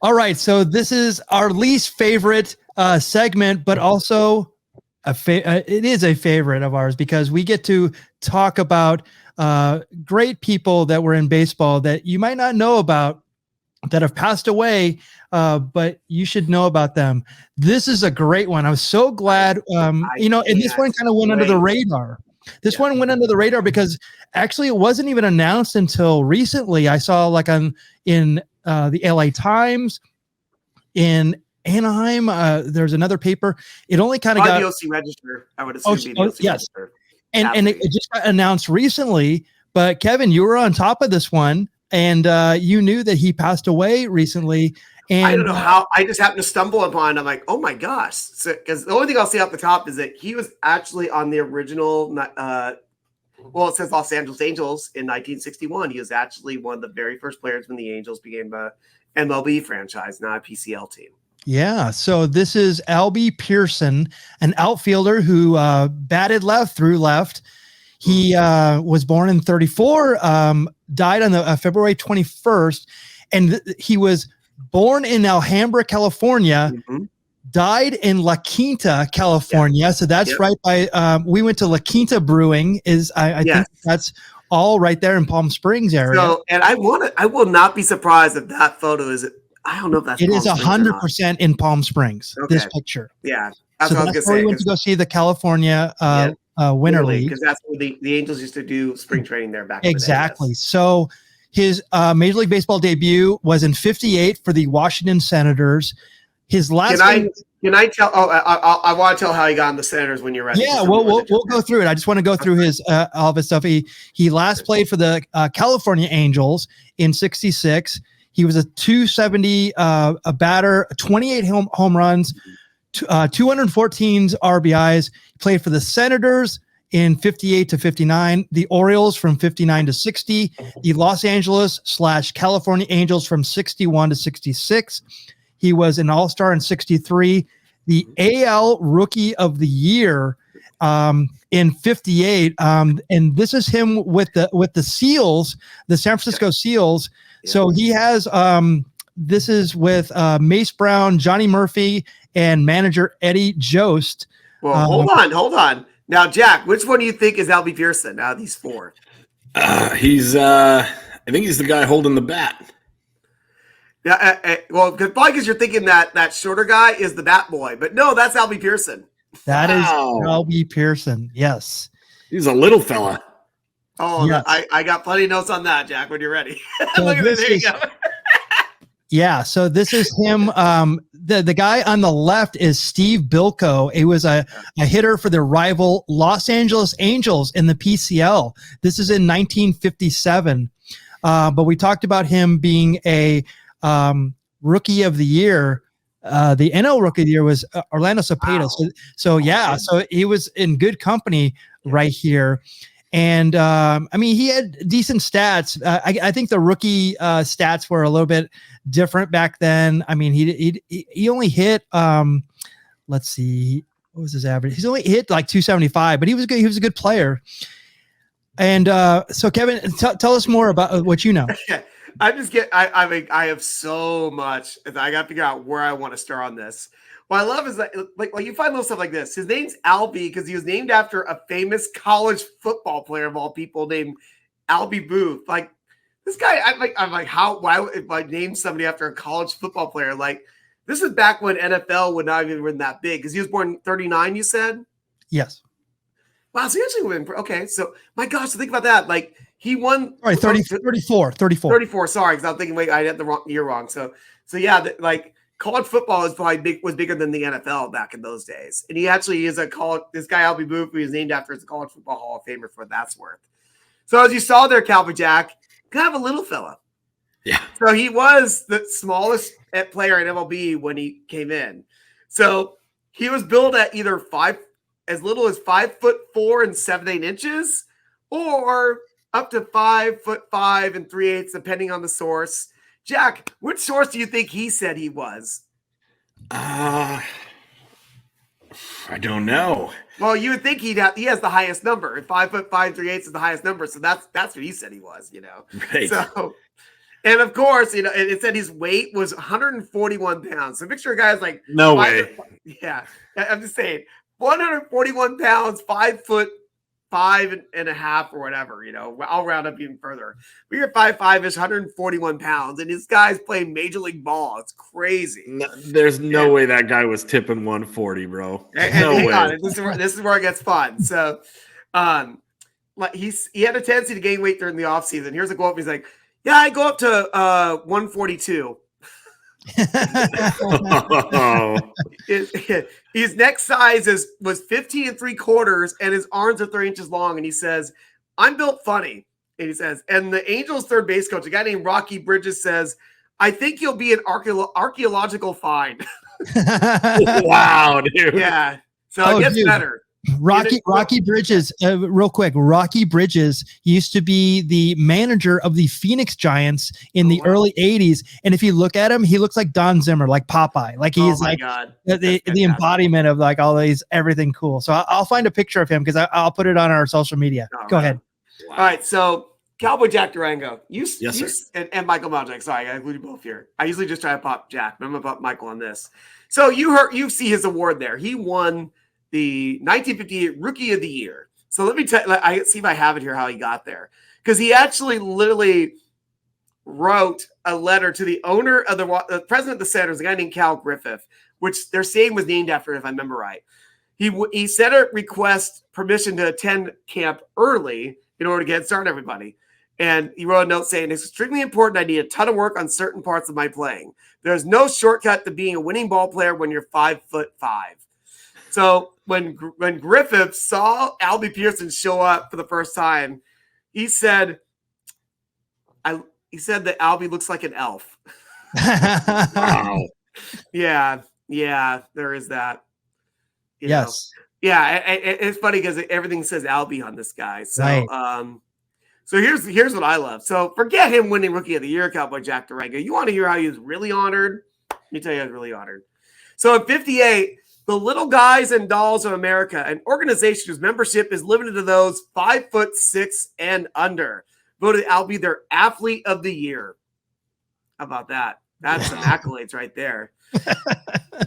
All right, so this is our least favorite segment, but also it is a favorite of ours because we get to talk about great people that were in baseball that you might not know about that have passed away, but you should know about them. This is a great one. I was so glad, and this one kind of went under the radar. This one went under the radar because actually it wasn't even announced until recently. I saw like in the LA Times, in Anaheim, there's another paper. It only kind of got the OC Register. I would assume the OC Register. And it just got announced recently. But Kevin, you were on top of this one, and you knew that he passed away recently. And I don't know how. I just happened to stumble upon it. I'm like, oh my gosh. Because the only thing I'll say off the top is that he was actually on the original, it says Los Angeles Angels in 1961. He was actually one of the very first players when the Angels became a MLB franchise, not a PCL team. Yeah. So this is Albie Pearson, an outfielder who batted left, threw left. He was born in 1934, died on February 21st, and he was born in Alhambra, California, died in La Quinta, California. So that's right by, we went to La Quinta Brewing I think that's all right there in Palm Springs area. So, and I will not be surprised if that photo is, I don't know if that's it is 100% in Palm Springs, this picture. Yeah. That's what I was going to say. We went to go see the California Winter League. Because that's where the Angels used to do spring training there back in the day. Exactly. So his Major League Baseball debut was in 1958 for the Washington Senators. His last Can I tell? Oh, I want to tell how he got on the Senators when you're ready. Yeah, we'll go through it. I just want to go through his all of his stuff. He last played for the California Angels in 1966. He was a 270 a batter, 28 home runs, 214 RBIs. He played for the Senators in 58 to 59, the Orioles from 59 to 60, the Los Angeles / California Angels from 61 to 66. He was an All-Star in 63, the AL Rookie of the Year in 58. And this is him with the Seals, the San Francisco Seals. So he has this is with Mace Brown, Johnny Murphy, and manager Eddie Jost. Well, hold on. Now, Jack, which one do you think is Albie Pearson out of these four? I think he's the guy holding the bat. Yeah, well, probably because you're thinking that shorter guy is the bat boy, but no, that's Albie Pearson. That is Albie Pearson. Yes, he's a little fella. Oh, yes. I got plenty of notes on that, Jack. When you're ready, look at this. There you go. Yeah, so this is him. The guy on the left is Steve Bilko. He was a hitter for the rival Los Angeles Angels in the PCL. This is in 1957. But we talked about him being a Rookie of the Year. The NL Rookie of the Year was Orlando Cepeda. Wow. So he was in good company right here. And he had decent stats. I think the rookie stats were a little bit different back then. I mean, he only hit let's see, what was his average? He's only hit like 275, but he was good. He was a good player. And so Kevin, tell us more about what you know. I have so much. I got to figure out where I want to start on this. What I love is that, like you find little stuff like this. His name's Albie because he was named after a famous college football player of all people named Albie Booth. Like this guy, I'm like, why if I name somebody after a college football player? Like this is back when NFL would not even been that big because he was born in 1939. You said, yes. Wow, so he actually went. Okay, so my gosh, so think about that. Like he won. All right, 34. Sorry, because I'm thinking, wait, I had the wrong year wrong. So yeah, like. College football is probably was bigger than the NFL back in those days. And he actually is this guy, Albie Booth, who is named after is a college football Hall of Famer for what that's worth. So as you saw there, Cowboy Jack, kind of a little fella. Yeah. So he was the smallest player in MLB when he came in. So he was billed at either as little as 5'4" and 7/8 or up to 5'5" and 3/8, depending on the source. Jack, which source do you think he said he was? I don't know. Well, you would think he has the highest number. 5'5", 3/8 is the highest number, so that's what he said he was. Right. So, And of course, it said his weight was 141 pounds. So picture a guy's like, No way. Yeah, I'm just saying, 141 pounds, 5'5.5" or whatever. I'll round up even further. But you're 5'5" is 141 pounds, and this guy's playing Major League Ball. It's crazy. No, there's no way that guy was tipping 140, bro. And No hang way. on, this is where it gets fun. So, he had a tendency to gain weight during the offseason. Here's a quote. He's like, "Yeah, I go up to 142." His neck size was 15 3/4, and his arms are 3 inches long. And he says, "I'm built funny." And he says, and the Angels third base coach, a guy named Rocky Bridges, says, "I think you'll be an archaeological find." Wow, dude. Yeah. So it gets better. Rocky Bridges, real quick. Rocky Bridges used to be the manager of the Phoenix Giants in the early 80s. And if you look at him, he looks like Don Zimmer, like Popeye. Like he's the embodiment of like all these, everything cool. So I'll find a picture of him because I'll put it on our social media. Go ahead. All right. So Cowboy Jack Durango. Yes, sir. And Michael Mondragon. Sorry, I included both here. I usually just try to pop Jack, but I'm going to pop Michael on this. So you see his award there. He won the 1958 Rookie of the Year. So let me I see if I have it here, how he got there. Because he actually literally wrote a letter to the owner of the president of the Senators, a guy named Cal Griffith, which their stadium was named after, if I remember right. He sent a request permission to attend camp early in order to get started everybody. And he wrote a note saying, "It's extremely important. I need a ton of work on certain parts of my playing. There's no shortcut to being a winning ball player when you're 5'5". So when Griffith saw Albie Pearson show up for the first time, he said that Albie looks like an elf. Wow. Yeah, there is that. Yes. Yeah, it's funny because everything says Albie on this guy. So, right. So here's what I love. So forget him winning Rookie of the Year, Cowboy Jack Durango. You want to hear how he was really honored? Let me tell you, I was really honored. So in 58, the Little Guys and Dolls of America, an organization whose membership is limited to those 5'6" and under, voted Albie their Athlete of the Year. How about that? That's some accolades right there.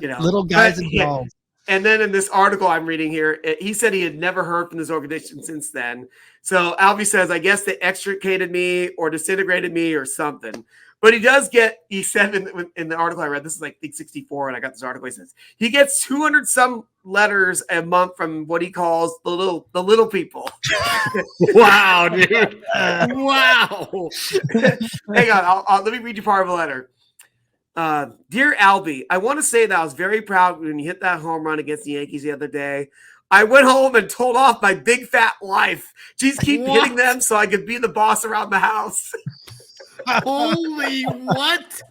Little Guys and Dolls. And then in this article I'm reading here, he said he had never heard from this organization since then. So Albie says, "I guess they extricated me or disintegrated me or something." But he said in the article I read, this is like I think 64, and I got this article, he says, he gets 200 some letters a month from what he calls the little people. Wow, dude. Wow. Hang on, let me read you part of a letter. "Dear Albie, I want to say that I was very proud when you hit that home run against the Yankees the other day. I went home and told off my big fat wife. She's keep hitting them so I could be the boss around the house." Holy what?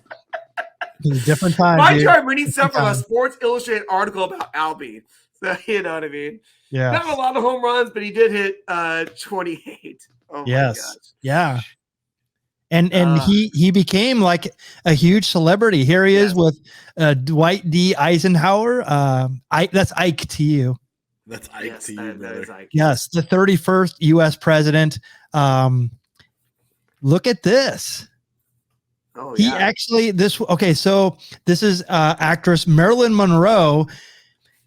It's a different time. Mind you, I'm reading stuff from a Sports Illustrated article about Albie. So you know what I mean? Yeah. Not a lot of home runs, but he did hit 28. Oh yes. My gosh. Yeah. And he became like a huge celebrity. Here he is with Dwight D. Eisenhower. That's Ike to you. That's Ike to you, that is Ike. Yes, the 31st U.S. president. Look at this. Oh, he actually so this is actress Marilyn Monroe.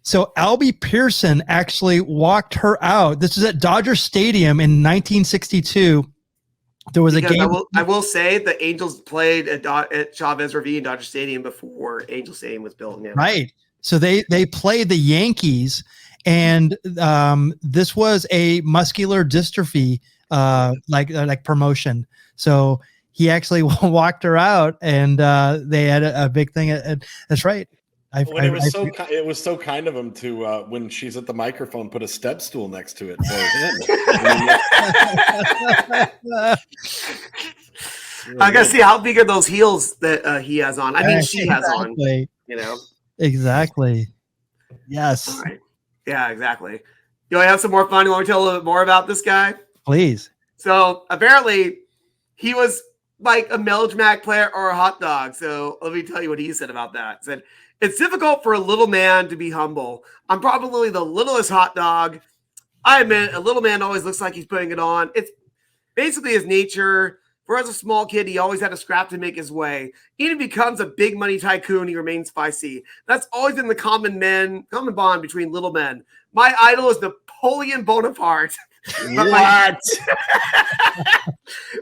So Albie Pearson actually walked her out. This is at Dodger Stadium in 1962. There was a game. I will say the Angels played at Chavez Ravine Dodger Stadium before Angel Stadium was built. Right. So they played the Yankees, and this was a muscular dystrophy like promotion. So he actually walked her out, and they had a big thing. That's right. It was so kind of him to when she's at the microphone put a step stool next to it for him. I gotta see how big are those heels that he has on. I mean, she has on. Exactly. Yes. All right. Yeah, exactly. You want to have some more fun? You want me to tell a little bit more about this guy? Please. So apparently, he was like a melodramatic player or a hot dog. So let me tell you what he said about that. He said, "It's difficult for a little man to be humble. I'm probably the littlest hot dog. I admit, a little man always looks like he's putting it on. It's basically his nature For as a small kid, he always had to scrap to make his way. Even if he becomes a big money tycoon, he remains feisty. That's always been the common bond between little men. My idol is Napoleon Bonaparte. What?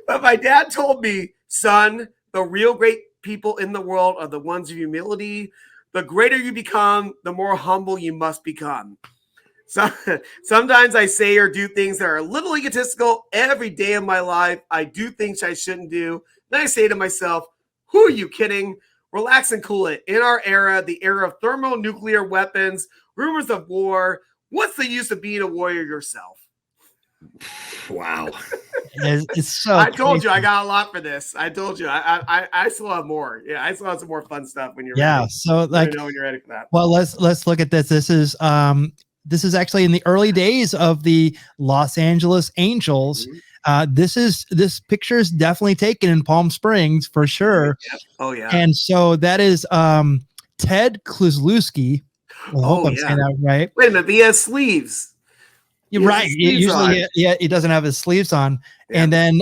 But my dad told me, son, the real great people in the world are the ones of humility. The greater you become, the more humble you must become. So sometimes I say or do things that are a little egotistical. Every day of my life, I do things I shouldn't do. Then I say to myself, who are you kidding? Relax and cool it. In our era, the era of thermonuclear weapons, rumors of war, what's the use of being a warrior yourself? Wow. It's so I told crazy. you I got a lot for this. I told you I still have more. Yeah, I still have some more fun stuff when you're ready. So like, know when you're ready for that. Well, let's look at this. This is actually in the early days of the Los Angeles Angels. This picture is definitely taken in Palm Springs for sure. Oh yeah. And so that is Ted Kluslewski. I hope I'm saying that right. Wait a minute, but he has sleeves. You're right. Usually, he doesn't have his sleeves on. Yeah. And then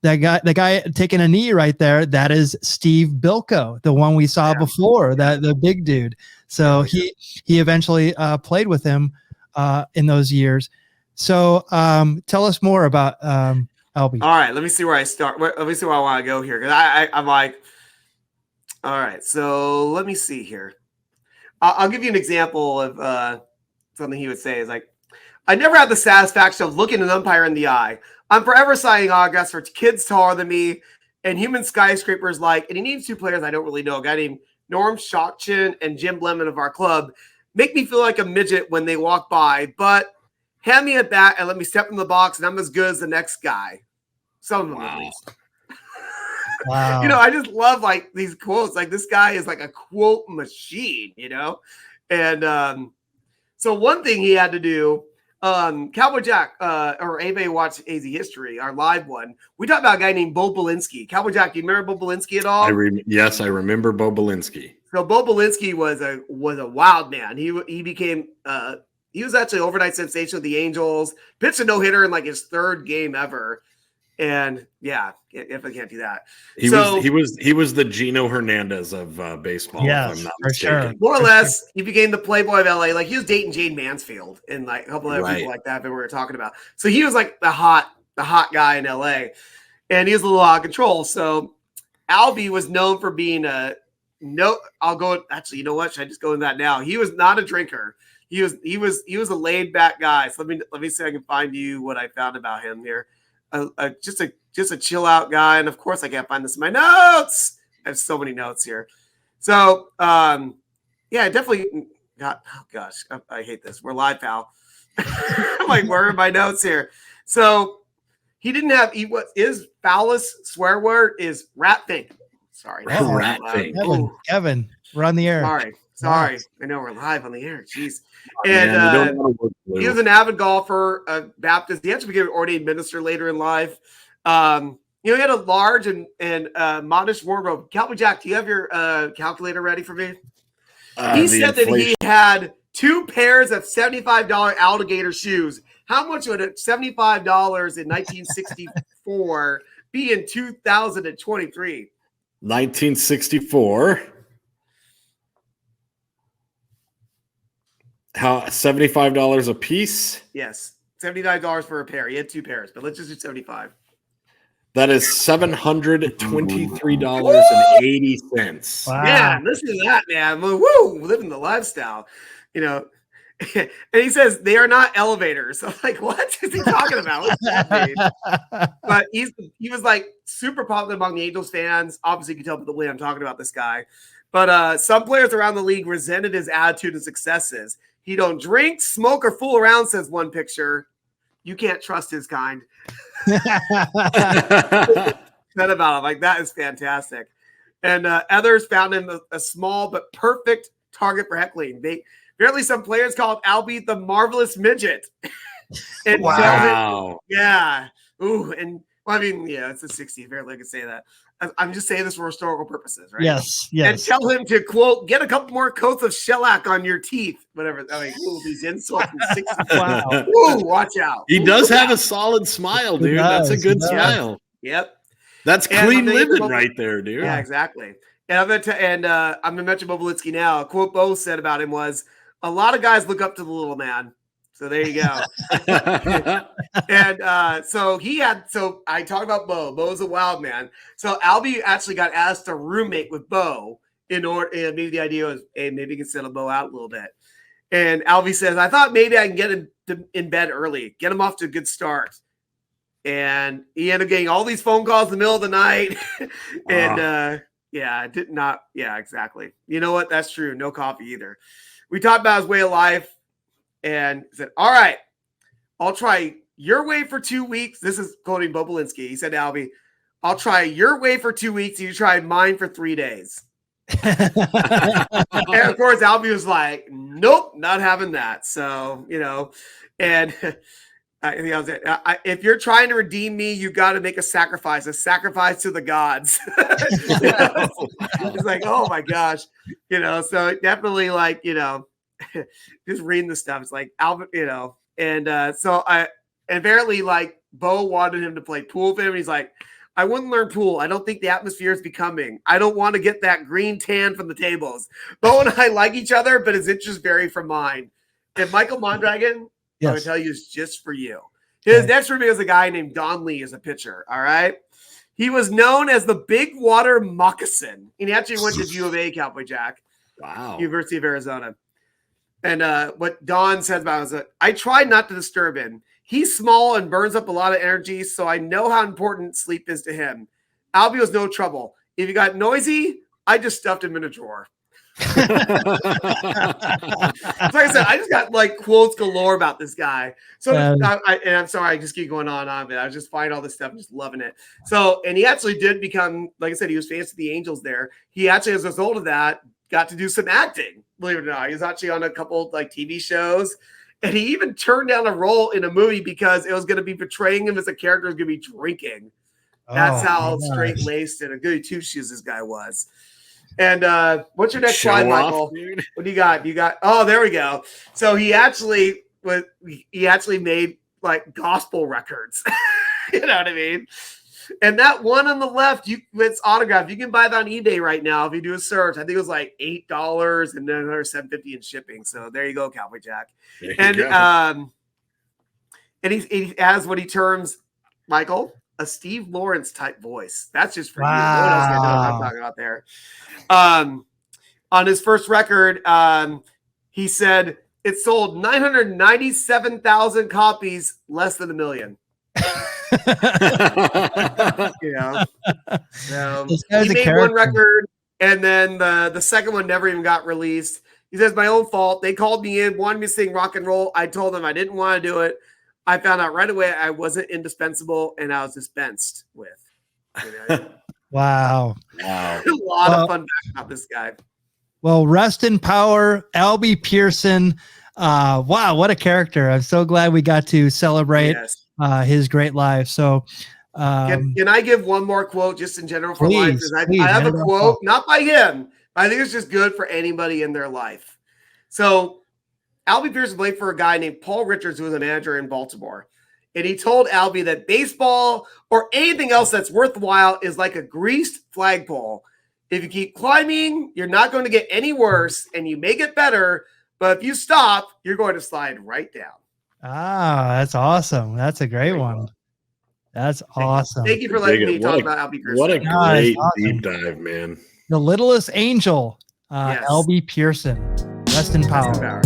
the guy taking a knee right there, that is Steve Bilko, the one we saw before, the big dude. So he eventually played with him in those years. So tell us more about Albie. All right, let me see where I start. Let me see where I want to go here, because I'm like, all right. So let me see here. I'll give you an example of something he would say. Is like, I never had the satisfaction of looking an umpire in the eye. I'm forever signing autographs for kids taller than me and human skyscrapers like, and he needs two players I don't really know, a guy named Norm Shockchin and Jim Lemon of our club, make me feel like a midget when they walk by, but hand me a bat and let me step in the box and I'm as good as the next guy. Some of them at least. Wow. I just love like these quotes. Like this guy is like a quote machine, And so one thing he had to do, Cowboy Jack, or anybody watch AZ History, our live one, we talked about a guy named Bo Belinsky. Cowboy Jack, do you remember Bo Belinsky at all? Yes, I remember Bo Belinsky. So Bo Belinsky was a wild man. He became he was actually an overnight sensation of the Angels, pitched a no-hitter in like his third game ever. And yeah, if I can't do that. He was the Gino Hernandez of baseball, if I'm not mistaken. Sure. More or less, he became the playboy of LA. Like he was dating Jane Mansfield and like a couple of other people like that we were talking about. So he was like the hot guy in LA. And he was a little out of control. So Albie was known for being actually, you know what? Should I just go into that now? He was not a drinker. He was a laid back guy. So let me see if I can find you what I found about him here. Just a chill out guy, and of course I can't find this in my notes. I have so many notes here. So I definitely got. Oh gosh, I hate this. We're live, pal. I'm like, where are my notes here? So he didn't have. His foulest swear word is rat thing. Sorry, rat thing. Kevin, we're on the air. Sorry. I know we're live on the air. Jeez. And he was an avid golfer, a Baptist. He actually became an ordained minister later in life. He had a large and modest wardrobe. Cowboy Jack, do you have your calculator ready for me? He said that he had 2 pairs of $75 alligator shoes. How much would $75 in 1964 be in 2023? 1964. How $75 a piece? Yes, $79 for a pair. He had 2 pairs, but let's just do 75. That is $723.80. Wow. Man, listen to that, man. Woo, living the lifestyle, And he says they are not elevators. I'm like, what is he talking about? What's that mean? But he was like super popular among the Angels fans. Obviously, you can tell by the way I'm talking about this guy. But some players around the league resented his attitude and successes. He don't drink, smoke, or fool around, says one picture. You can't trust his kind. Said about him. Like, that is fantastic. And others found him a small but perfect target for heckling. Apparently some players called Albie the marvelous midget. And wow. Ooh, and it's the 60s. Apparently I could say that. I'm just saying this for historical purposes, right? Yes. And tell him to, quote, get a couple more coats of shellac on your teeth. Whatever. These insults from 60s. Wow. Ooh, watch out. He does have a solid smile, dude. That's a good smile. Yep. That's clean living right there, dude. Yeah, exactly. And I'm gonna mention Bobolitsky now. A quote Bo said about him was, "A lot of guys look up to the little man." So there you go. And so I talked about Bo. Bo's a wild man. So Albie actually got asked to roommate with Bo in order, and maybe the idea was, hey, maybe you can settle Bo out a little bit. And Albie says, I thought maybe I can get him in bed early, get him off to a good start. And he ended up getting all these phone calls in the middle of the night. And exactly. You know what? That's true. No coffee either. We talked about his way of life and said, all right, I'll try your way for 2 weeks. This is quoting Bobulinski. He said to Albie, I'll try your way for 2 weeks. And you try mine for 3 days. And of course, Albie was like, nope, not having that. So, and if you're trying to redeem me, you got to make a sacrifice to the gods. It's like, oh my gosh, so definitely just reading the stuff. It's like Albert, and apparently Bo wanted him to play pool with him. And he's like, I wouldn't learn pool. I don't think the atmosphere is becoming. I don't want to get that green tan from the tables. Bo and I like each other, but his interests vary from mine. And Michael Mondragon, yes. I would tell you, is just for you. His next for me is a guy named Don Lee as a pitcher. All right. He was known as the Big Water Moccasin. And he actually went to U of A, Cowboy Jack. Wow. University of Arizona. And what Don says about him is that I try not to disturb him. He's small and burns up a lot of energy, so I know how important sleep is to him. Albie was no trouble. If he got noisy, I just stuffed him in a drawer. So like I said, I just got quotes galore about this guy. So and I'm sorry, I just keep going on, but I was just finding all this stuff and just loving it. So, and he actually did become, like I said, he was famous to the Angels there. He actually, as a result of that, got to do some acting. Believe it or not, he was actually on a couple TV shows. And he even turned down a role in a movie because it was going to be portraying him as a character who's going to be drinking. That's how straight-laced and a goody two-shoes this guy was. And what's your next slide, Michael? Dude. What do you got? Oh, there we go. So he actually made gospel records. You know what I mean? And that one on the left, it's autographed. You can buy that on eBay right now if you do a search. I think it was $8 and then another $7.50 in shipping. So there you go, Cowboy Jack. And he has what he terms, Michael, a Steve Lawrence type voice. That's just for you. No one else can know what I'm talking about there. On his first record, he said it sold 997,000 copies, less than 1 million. So he made one record, and then the second one never even got released. He says, my own fault. They called me in, wanted me to sing rock and roll. I told them I didn't want to do it. I found out right away I wasn't indispensable, and I was dispensed with. Wow. A lot of fun facts about this guy. Well, rest in power, Albie Pearson. Wow, what a character. I'm so glad we got to celebrate his great life. So can I give one more quote just in general for life? I have a quote, not by him, but I think it's just good for anybody in their life. So Albie Pearson played for a guy named Paul Richards, who was a manager in Baltimore. And he told Albie that baseball or anything else that's worthwhile is like a greased flagpole. If you keep climbing, you're not going to get any worse, and you may get better. But if you stop, you're going to slide right down. Ah, that's awesome. That's a great one. That's awesome. Thank you for letting me talk about Albie Pearson. What a great deep dive, man. The littlest angel, Albie Pearson. Rest in power.